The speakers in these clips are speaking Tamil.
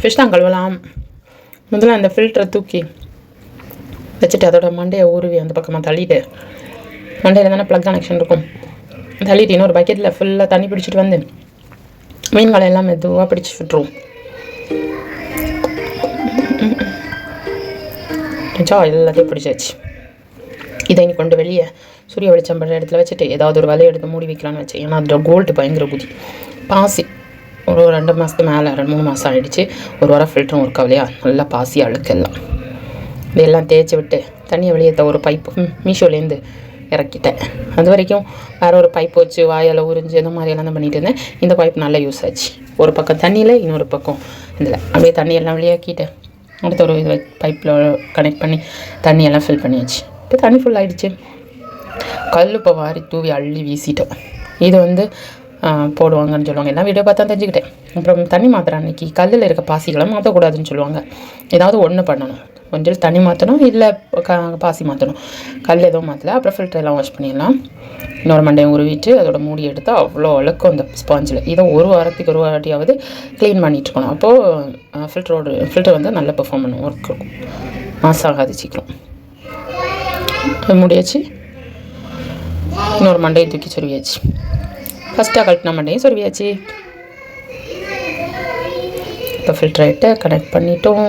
ஃபிஷ் தான் கழுவலாம். முதல்ல அந்த ஃபில்டரை தூக்கி வச்சுட்டு அதோட மண்டையை ஊருவி அந்த பக்கமாக தள்ளிட்டு, மண்டையில் தானே ப்ளக் கனெக்ஷன் இருக்கும், தள்ளிட்டு இன்னொரு பக்கெட்டில் ஃபுல்லாக தண்ணி பிடிச்சிட்டு வந்து மீன்களை எல்லாம் மெதுவாக பிடிச்சி விட்டுருவோம். எல்லாத்தையும் பிடிச்சாச்சு. இதை இனி கொண்டு வெளியே சூரிய வெளிச்சம் படுற இடத்துல வச்சுட்டு ஏதாவது ஒரு வலையை எடுத்து மூடி வைக்கலான்னு வச்சேன். ஏன்னா அதோட கோல்டு பயங்கர குதி. பாசி ஒரு 2 மாதத்துக்கு மேலே 2-3 மாதம் ஆகிடுச்சு. ஒரு வாரம் ஃபில்டரும் ஒரு கவலையா நல்லா பாசி அழுக்கெல்லாம் இதெல்லாம் தேய்ச்சி விட்டு தண்ணியை வெளியே ஒரு பைப்பு மீஷோலேருந்து இறக்கிட்டேன். அது வரைக்கும் வேறு ஒரு பைப் வச்சு வாயால் உறிஞ்சு இந்த மாதிரியெல்லாம் தான் பண்ணிகிட்டு இருந்தேன். இந்த பைப் நல்லா யூஸ் ஆச்சு. ஒரு பக்கம் தண்ணியில், இன்னொரு பக்கம் இதில் அப்படியே தண்ணியெல்லாம் வெளியாக்கிட்டு அடுத்த ஒரு இது பைப்பில் கனெக்ட் பண்ணி தண்ணியெல்லாம் ஃபில் பண்ணியாச்சு. இப்போ தண்ணி ஃபுல் ஆகிடுச்சு. கல் இப்போ வாரி தூவி அள்ளி வீசிட்டோம். இது வந்து போடுவாங்கன்னு சொல்லுவாங்க. எல்லாம் வீடியோ பார்த்தா தெரிஞ்சுக்கிட்டேன். அப்புறம் தண்ணி மாத்திர அன்றைக்கி கல்லில் இருக்க பாசிகளை மாற்றக்கூடாதுன்னு சொல்லுவாங்க. ஏதாவது ஒன்று பண்ணணும், கொஞ்சம் தண்ணி மாற்றணும், இல்லை பாசி மாற்றணும். கல் எதுவும் மாற்றலை. அப்புறம் ஃபில்டரெல்லாம் வாஷ் பண்ணிடலாம். இன்னொரு மண்டையை உருவிட்டு அதோட மூடி எடுத்தால் அவ்வளோ அழுக்கும் அந்த ஸ்பாஞ்சில். இதை ஒரு வாரத்துக்கு ஒரு வாட்டியாவது க்ளீன் பண்ணிகிட்ருக்கணும். அப்போது ஃபில்டர் வந்து நல்லா பெர்ஃபார்ம் பண்ணும், ஒர்க் இருக்கும், மாஸ் ஆகாது சீக்கிரம். முடியாச்சு. இன்னொரு மண்டையை தூக்கி சொருவியாச்சு. ஃபஸ்ட்டாக கழட்டின மண்டையும் சொருவியாச்சு. இப்போ ஃபில்டரைட்டு கனெக்ட் பண்ணிட்டோம்.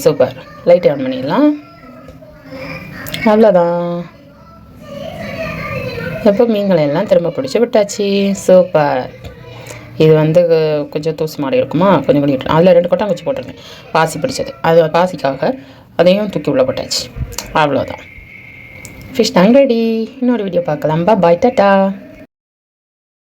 சூப்பர். லைட்டை ஆன் பண்ணிடலாம். அவ்வளோதான். இப்போ மீன்களை எல்லாம் திரும்ப பிடிச்சி விட்டாச்சு. சூப்பர். இது வந்து கொஞ்சம் தூசி மாறி இருக்குமா, கொஞ்சம் பண்ணி விட்டுரும். அதில் 2 கொட்டாங்குச்சி போட்டிருக்கேன், பாசி பிடிச்சது. அது பாசிக்காக அதையும் தூக்கி உள்ள போட்டாச்சு. அவ்வளோதான். Fish tank ready. இன்னொரு வீடியோ பார்க்கலாம். பாய், டாட்டா.